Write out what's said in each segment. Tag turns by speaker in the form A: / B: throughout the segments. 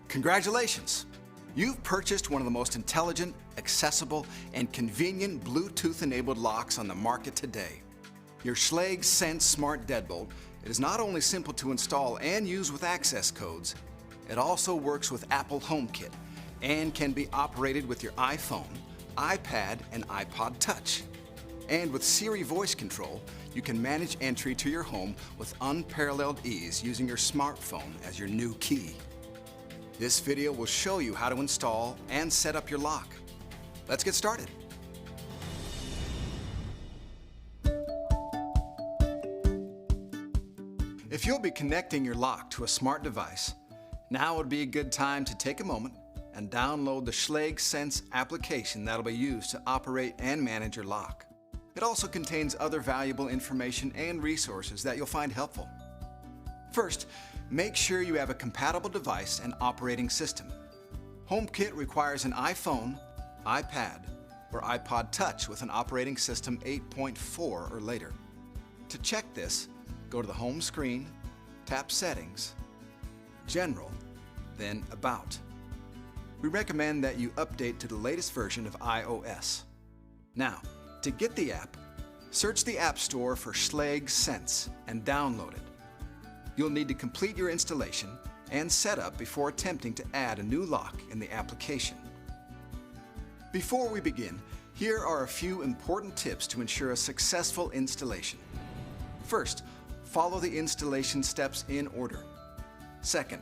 A: Congratulations! You've purchased one of the most intelligent, accessible, and convenient Bluetooth-enabled locks on the market today. Your Schlage Sense Smart Deadbolt is not only simple to install and use with access codes, it also works with Apple HomeKit and can be operated with your iPhone, iPad, and iPod Touch. And with Siri voice control, you can manage entry to your home with unparalleled ease using your smartphone as your new key. This video will show you how to install and set up your lock. Let's get started. If you'll be connecting your lock to a smart device, now would be a good time to take a moment and download the Schlage Sense application that'll be used to operate and manage your lock. It also contains other valuable information and resources that you'll find helpful. First, make sure you have a compatible device and operating system. HomeKit requires an iPhone, iPad, or iPod Touch with an operating system 8.4 or later. To check this, go to the home screen, tap Settings, General, then About. We recommend that you update to the latest version of iOS. Now, to get the app, search the App Store for Schlage Sense and download it. You'll need to complete your installation and setup before attempting to add a new lock in the application. Before we begin, here are a few important tips to ensure a successful installation. First, follow the installation steps in order. Second,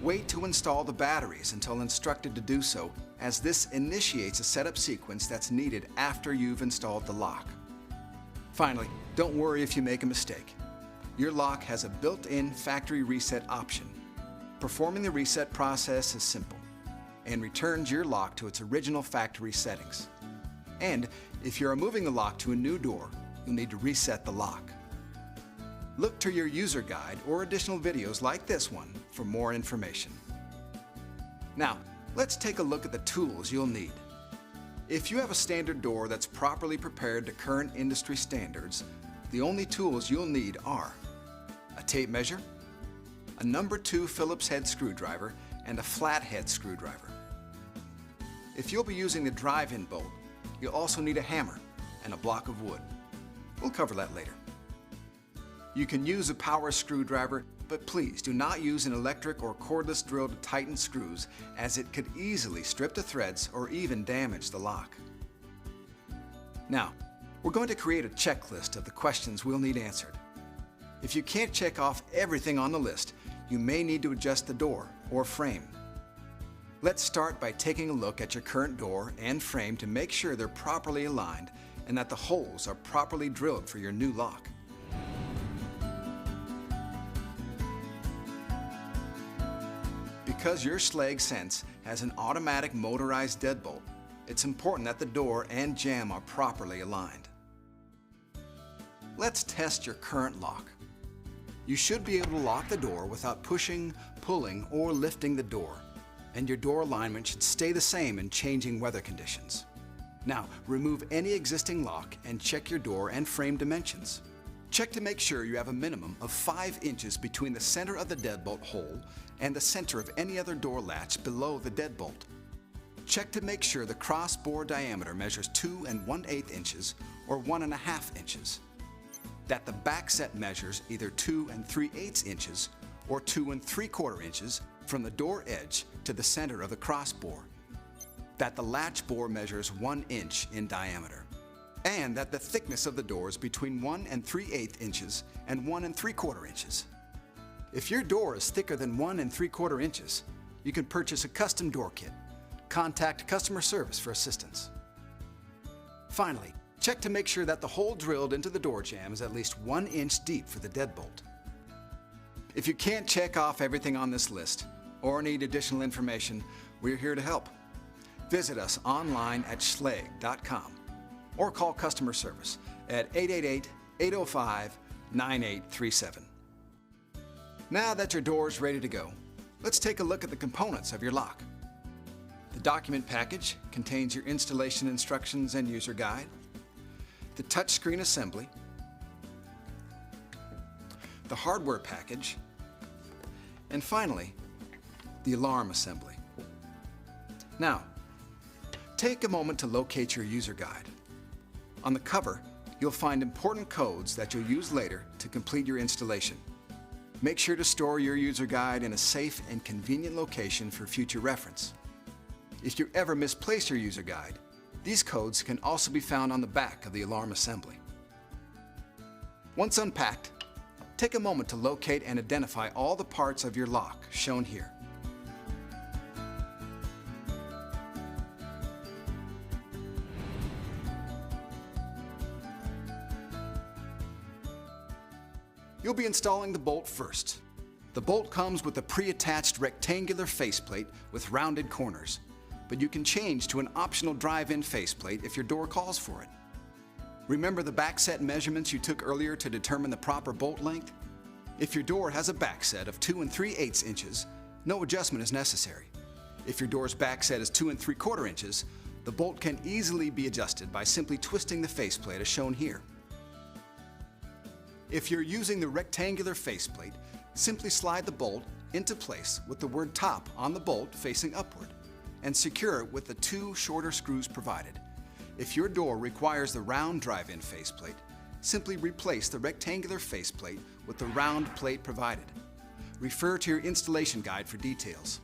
A: wait to install the batteries until instructed to do so, as this initiates a setup sequence that's needed after you've installed the lock. Finally, don't worry if you make a mistake. Your lock has a built-in factory reset option. Performing the reset process is simple and returns your lock to its original factory settings. And if you're moving the lock to a new door, you'll need to reset the lock. Look to your user guide or additional videos like this one for more information. Now, let's take a look at the tools you'll need. If you have a standard door that's properly prepared to current industry standards, the only tools you'll need are a tape measure, a number 2 Phillips head screwdriver, and a flathead screwdriver. If you'll be using the drive-in bolt, you'll also need a hammer and a block of wood. We'll cover that later. You can use a power screwdriver, but please do not use an electric or cordless drill to tighten screws, as it could easily strip the threads or even damage the lock. Now, we're going to create a checklist of the questions we'll need answered. If you can't check off everything on the list, you may need to adjust the door or frame. Let's start by taking a look at your current door and frame to make sure they're properly aligned and that the holes are properly drilled for your new lock. Because your Schlage Sense has an automatic motorized deadbolt, it's important that the door and jamb are properly aligned. Let's test your current lock. You should be able to lock the door without pushing, pulling, or lifting the door, and your door alignment should stay the same in changing weather conditions. Now, remove any existing lock and check your door and frame dimensions. Check to make sure you have a minimum of 5 inches between the center of the deadbolt hole and the center of any other door latch below the deadbolt. Check to make sure the cross-bore diameter measures 2 1/8 inches or 1.5 inches. That the back set measures either 2 3/8 inches or 2 3/4 inches from the door edge to the center of the crossbore. That the latch bore measures 1 inch in diameter. And that the thickness of the door is between 1 3/8 inches and 1 3/4 inches. If your door is thicker than 1 3/4 inches, you can purchase a custom door kit. Contact customer service for assistance. Finally, check to make sure that the hole drilled into the door jamb is at least 1 inch deep for the deadbolt. If you can't check off everything on this list or need additional information, we're here to help. Visit us online at schlage.com or call customer service at 888-805-9837. Now that your door is ready to go, let's take a look at the components of your lock. The document package contains your installation instructions and user guide, the touchscreen assembly, the hardware package, and finally, the the alarm assembly. Now, take a moment to locate your user guide. On the cover, you'll find important codes that you'll use later to complete your installation. Make sure to store your user guide in a safe and convenient location for future reference. If you ever misplace your user guide, these codes can also be found on the back of the alarm assembly. Once unpacked, take a moment to locate and identify all the parts of your lock shown here. You'll be installing the bolt first. The bolt comes with a pre-attached rectangular faceplate with rounded corners, but you can change to an optional drive-in faceplate if your door calls for it. Remember the back set measurements you took earlier to determine the proper bolt length? If your door has a back set of 2 3/8 inches, no adjustment is necessary. If your door's back set is 2 3/4 inches, the bolt can easily be adjusted by simply twisting the faceplate as shown here. If you're using the rectangular faceplate, simply slide the bolt into place with the word top on the bolt facing upward and secure it with the 2 shorter screws provided. If your door requires the round drive-in faceplate, simply replace the rectangular faceplate with the round plate provided. Refer to your installation guide for details.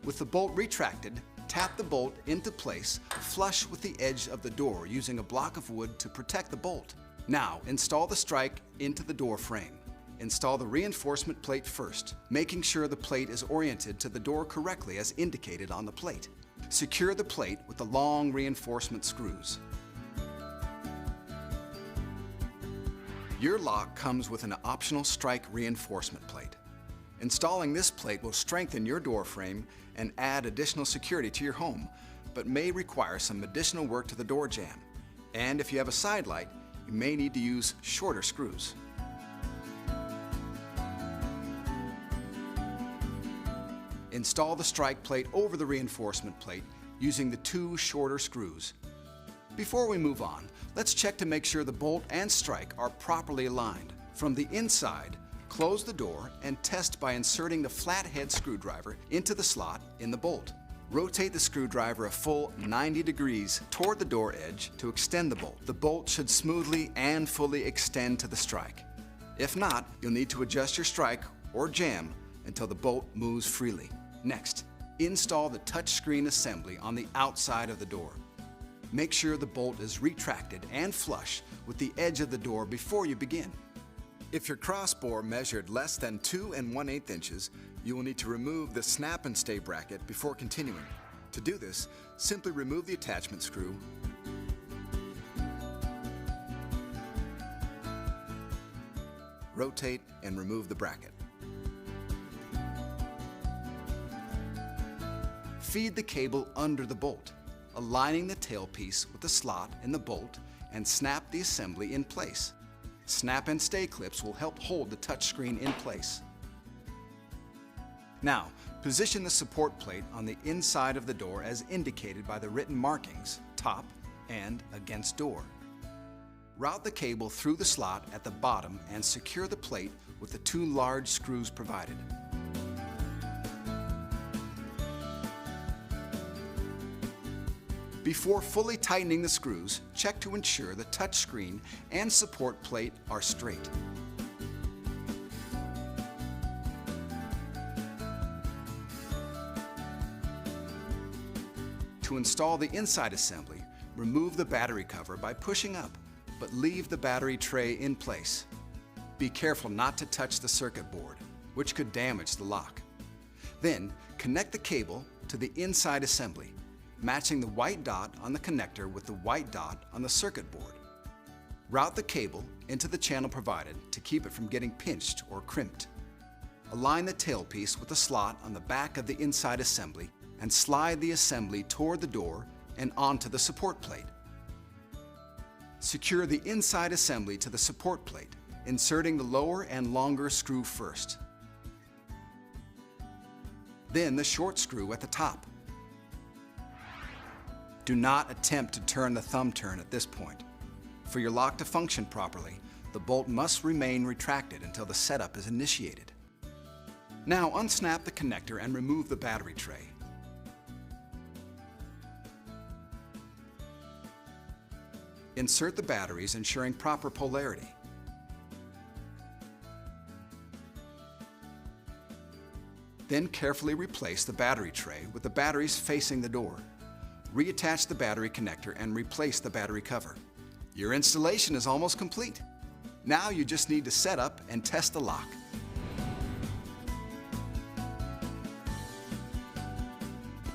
A: With the bolt retracted, tap the bolt into place flush with the edge of the door using a block of wood to protect the bolt. Now, install the strike into the door frame. Install the reinforcement plate first, making sure the plate is oriented to the door correctly as indicated on the plate. Secure the plate with the long reinforcement screws. Your lock comes with an optional strike reinforcement plate. Installing this plate will strengthen your door frame and add additional security to your home, but may require some additional work to the door jamb. And if you have a side light, you may need to use shorter screws. Install the strike plate over the reinforcement plate using the 2 shorter screws. Before we move on, let's check to make sure the bolt and strike are properly aligned. From the inside, close the door and test by inserting the flathead screwdriver into the slot in the bolt. Rotate the screwdriver a full 90 degrees toward the door edge to extend the bolt. The bolt should smoothly and fully extend to the strike. If not, you'll need to adjust your strike or jamb until the bolt moves freely. Next, install the touchscreen assembly on the outside of the door. Make sure the bolt is retracted and flush with the edge of the door before you begin. If your crossbar measured less than 2 1/8 inches, you will need to remove the snap and stay bracket before continuing. To do this, simply remove the attachment screw, rotate and remove the bracket. Feed the cable under the bolt, aligning the tailpiece with the slot in the bolt and snap the assembly in place. Snap and stay clips will help hold the touchscreen in place. Now, position the support plate on the inside of the door as indicated by the written markings, top and against door. Route the cable through the slot at the bottom and secure the plate with the 2 large screws provided. Before fully tightening the screws, check to ensure the touchscreen and support plate are straight. To install the inside assembly, remove the battery cover by pushing up, but leave the battery tray in place. Be careful not to touch the circuit board, which could damage the lock. Then, connect the cable to the inside assembly, matching the white dot on the connector with the white dot on the circuit board. Route the cable into the channel provided to keep it from getting pinched or crimped. Align the tailpiece with the slot on the back of the inside assembly and slide the assembly toward the door and onto the support plate. Secure the inside assembly to the support plate, inserting the lower and longer screw first. Then the short screw at the top. Do not attempt to turn the thumb turn at this point. For your lock to function properly, the bolt must remain retracted until the setup is initiated. Now unsnap the connector and remove the battery tray. Insert the batteries, ensuring proper polarity. Then carefully replace the battery tray with the batteries facing the door. Reattach the battery connector and replace the battery cover. Your installation is almost complete. Now you just need to set up and test the lock.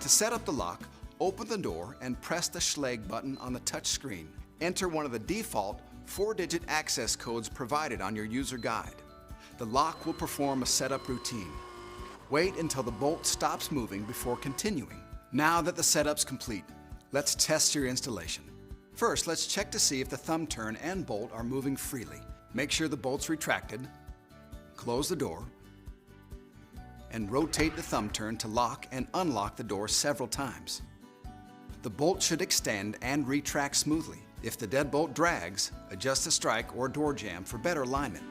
A: To set up the lock, open the door and press the Schlage button on the touch screen. Enter one of the default 4-digit access codes provided on your user guide. The lock will perform a setup routine. Wait until the bolt stops moving before continuing. Now that the setup's complete, let's test your installation. First, let's check to see if the thumb turn and bolt are moving freely. Make sure the bolt's retracted. Close the door and rotate the thumb turn to lock and unlock the door several times. The bolt should extend and retract smoothly. If the deadbolt drags, adjust the strike or door jamb for better alignment.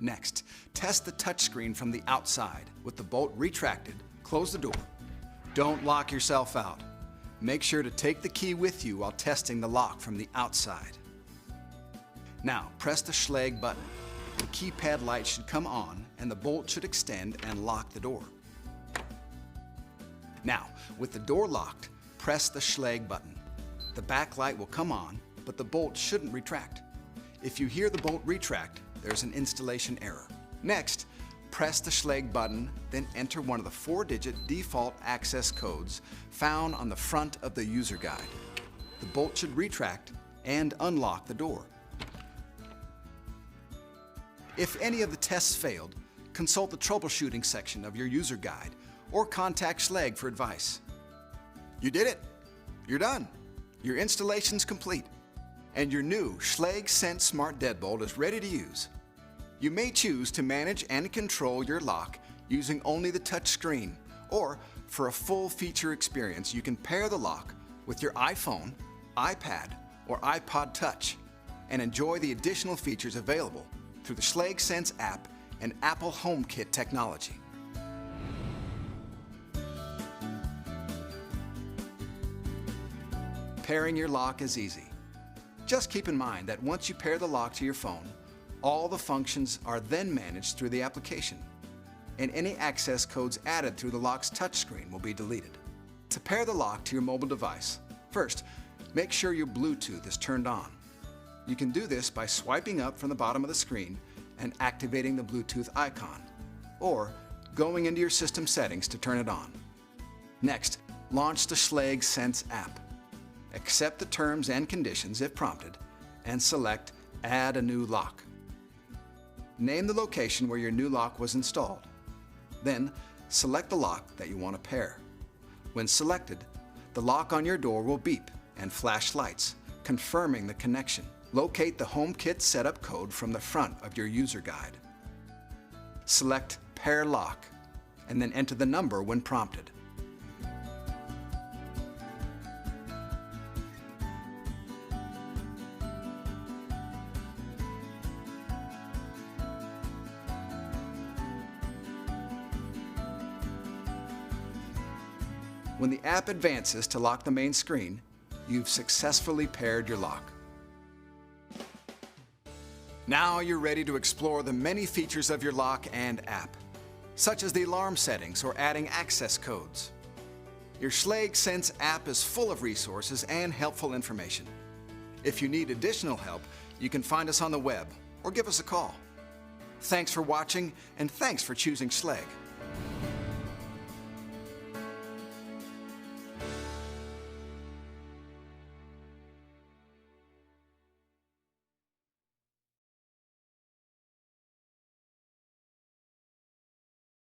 A: Next, test the touchscreen from the outside. With the bolt retracted, close the door. Don't lock yourself out. Make sure to take the key with you while testing the lock from the outside. Now, press the Schlage button. The keypad light should come on and the bolt should extend and lock the door. Now, with the door locked, press the Schlage button. The back light will come on, but the bolt shouldn't retract. If you hear the bolt retract, there's an installation error. Next, press the Schlage button, then enter one of the 4-digit default access codes found on the front of the user guide. The bolt should retract and unlock the door. If any of the tests failed, consult the troubleshooting section of your user guide or contact Schlage for advice. You did it! You're done! Your installation's complete, and your new Schlage Sense Smart Deadbolt is ready to use. You may choose to manage and control your lock using only the touch screen, or for a full feature experience, you can pair the lock with your iPhone, iPad, or iPod Touch and enjoy the additional features available through the Schlage Sense app and Apple HomeKit technology. Pairing your lock is easy. Just keep in mind that once you pair the lock to your phone, all the functions are then managed through the application, and any access codes added through the lock's touchscreen will be deleted. To pair the lock to your mobile device, first, make sure your Bluetooth is turned on. You can do this by swiping up from the bottom of the screen and activating the Bluetooth icon, or going into your system settings to turn it on. Next, launch the Schlage Sense app. Accept the terms and conditions if prompted, and select Add a new lock. Name the location where your new lock was installed. Then, select the lock that you want to pair. When selected, the lock on your door will beep and flash lights, confirming the connection. Locate the HomeKit setup code from the front of your user guide. Select Pair Lock, and then enter the number when prompted. When the app advances to lock the main screen, you've successfully paired your lock. Now you're ready to explore the many features of your lock and app, such as the alarm settings or adding access codes. Your Schlage Sense app is full of resources and helpful information. If you need additional help, you can find us on the web or give us a call. Thanks for watching, and thanks for choosing Schlage.